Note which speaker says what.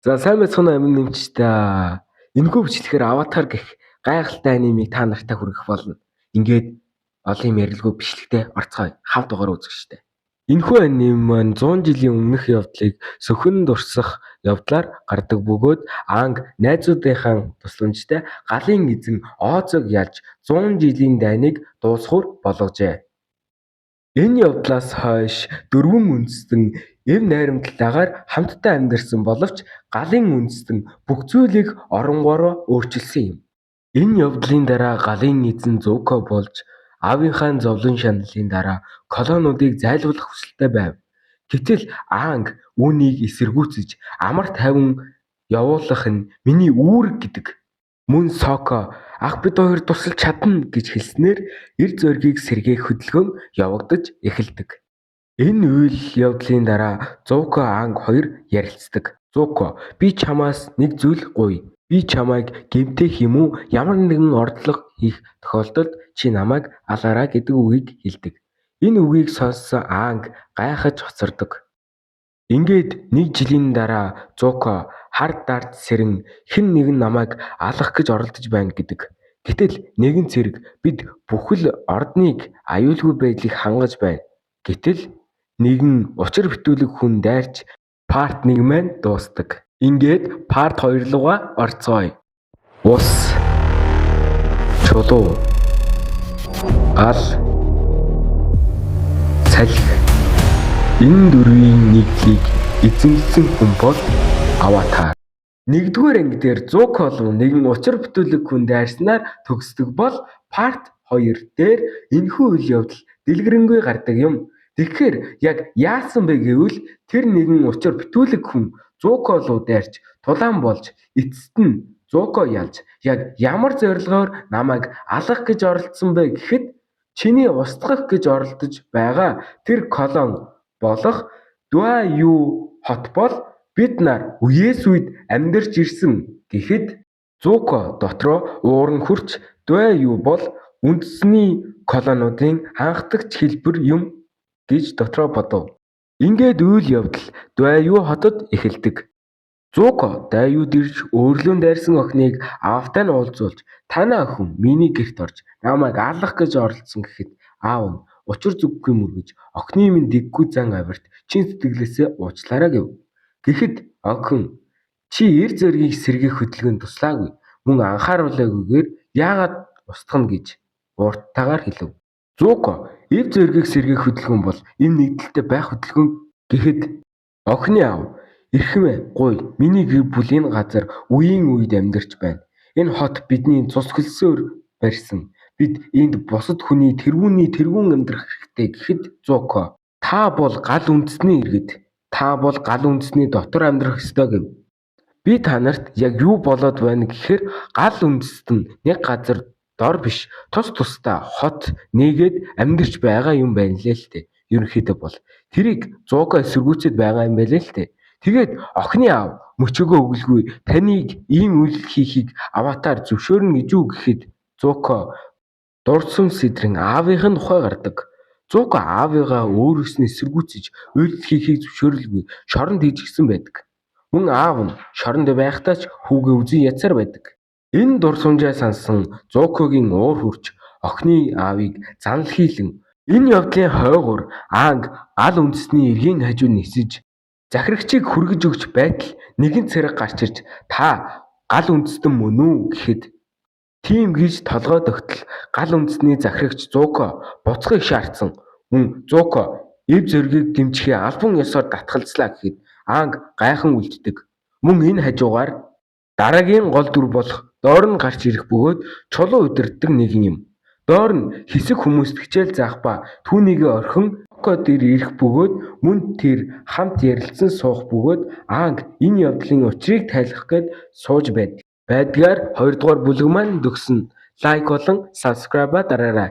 Speaker 1: За сайн байцгаана амин нэмчтэй. Энэхүү бичлэгээр аватар гэх гайхалтай анимыг та нартай хүргэх болно. Ингээд олон юм ярилгүй бичлэгтэй орцгоё. Хавд дугаар үзэх штэ. Энэхүү аним маань 100 жилийн өмнөх явдлыг сөхөн дурсах явдлаар гардаг бөгөөд Анг найзуудынхаа тусламжтай галын эзэн Оозог ялж 100 жилийн дайныг дуусгуур болгожээ. Энэ явдлаас хойш дөрвөн үндэстэн эв найрамдалтайгаар хамтдаа амьдарсан боловч галын үндэстэн бүх зүйлийг оронгоороо өөрчилсөн юм. Энэ явдлын дараа галын эзэн Зууко болж аавынхаа зовлон шаналлын дараа колониудыг зайлуулах хүсэлтэй байв. Гэтэл Анг үүнийг эсэргүүцэж амар тайван явуулах нь миний үүрэг гэдэг. Мөн Соко ах бид хоёр тусалж чадна гэж хэлснээр эр зоригийг сэргээх хөдөлгөөн явагдаж эхэлдэг. Энэ үйл явдлын дараа Зууко Анг хоёр ярилцдаг. Зууко, би чамаас нэг зүйл гуй. Би чамайг гэмтэх юм уу ямар нэгэн ордлого хийх тохиолдолд чи намайг алаарай гэдэг үгийг хэлдэг. Энэ үгийг сонссон Анг гайхаж хоцордог. Ингээд нэг жилийн дараа Зууко хар дард сэрэн хэн нэгэн намайг алах гэж оролдож байна гэдэг. Гэтэл нэгэн цэрэг бид бүхэл ордныг аюулгүй байдлыг хангаж байна. Гэтэл нэгэн учир битүүлэг хүн дайрч парт 1 маань дуустдаг. Ингээд парт 2 руугаа орцгоё. Ус, чулуу, гал, салхи. Энэ дөрвийн нэгдлийг эзэмшсэн хүн бол Аватар. Нэгдүгээр анги дээр Зууко болон нэгэн учир битүүлэг хүн дайрснаар төгсдөг бол парт 2 дээр энэхүү үйл явдал дэлгэрэнгүй гардаг юм. Тэгэхээр яг яасан бэ гэвэл тэр нэгэн учир битүүлэг хүн Зууко руу дайрч тулаан болж эцэст нь Зууко ялж яг ямар зорилгоор намайг алах гэж оролдсон бэ гэхэд чиний устгах гэж оролдож байгаа тэр колон болох Дуаю хот бол бид нар үеэс үед амьдарч ирсэн гэхэд Зууко дотроо уурн хүрч Дуаю бол үндэсний колониудын анхдагч хэлбэр юм гэж дотроо бодов. Ингээд үйл явдал Дуаю хотод эхэлдэг. Зууко Дуаюд ирж өөрлөө дайрсан охиныг аавтай нь уулзуулж танай охин миний гэрт орж намайг алах гэж оролдсон гэхэд аав нь учир зүггүй мөргөж охины минь дэггүй зан авирт чин сэтгэлээсээ уучлаарай гэв. Гэхэд охин чи эр зоригийг сэргээх хөдөлгөөнд туслаагүй мөн анхааруулаагүйгээр яагаад устгана гэж урттайгаар хэлв. Зууко эв зоригийг сэргээх хөдөлгөөн бол энэ нэгдэлтэй байх хөдөлгөөн гэхэд охины аав эрхэмээ гуй миний гэр бүл энэ газар үеийн үед амьдарч байна. Энэ хот бидний цус хөлсөөр барьсан. Бид энд бусад хүний тэргүүн амьдрах хэрэгтэй гэхэд Зууко та бол гал үндэсний иргэд. Та бол гал үндэсний дотор амьдрах ёстой гэв. Би та нарт яг юу болоод байна гэхээр гал үндэст нь нэг газар дор биш тус тусдаа хот нээгээд амьдарч байгаа юм байна лээ л дээ. Ерөнхийдөө бол тэрийг Зууко эсэргүүцээд байгаа юм байлээ л дээ. Тэгээд охины аав мөчөөгөө өглгүй таныг ийм үйлдэл хийхийг Аватар зөвшөөрнө гэж үү гэхэд Зууко дурдсан сэдрэн аавынх нь тухай гардаг. Зууко аавыгаа өөрөөс нь эсэргүүцэж үйлдэл хийхийг зөвшөөрөлгүй шоронд хийжгсэн байдаг. Мөн аав нь шоронд байхдаа ч хүүгээ үзэн язсаар байдаг. Энэ дурсамжаа сансан Зуукогийн уур хүрч охины аавыг занлахийлэн энэ явдлын хойгуур Анг гал үндэсний эргийн хажуу нисэж захирагчийг хүргэж өгч байтал нэгэн цэрэг гарч ирж та гал үндэстэн мөн үү гэхэд тийм гэж толгой тогтол гал үндэсний захирагч Зууко буцахыг шаардсан. Мөн Зууко эв зоригийг дэмжихээ албан ёсоор татгалзлаа гэхэд Анг гайхан үлддэг. Мөн энэ хажуугаар дараагийн гол дүр болох Доор нь гарч ирэх бөгөөд чулуу удирддаг нэгэн юм. Доор нь хэсэг хүмүүст хичээл заах ба түүнийгээ орхин Зууко дээр ирэх бөгөөд мөн тэр хамт ярилцсан суух бөгөөд Анг энэ явдлын учрыг тайлах гээд сууж байдгаар 2 дугаар бүлэг маань төгснө. Лайк болон subscribe дараарай.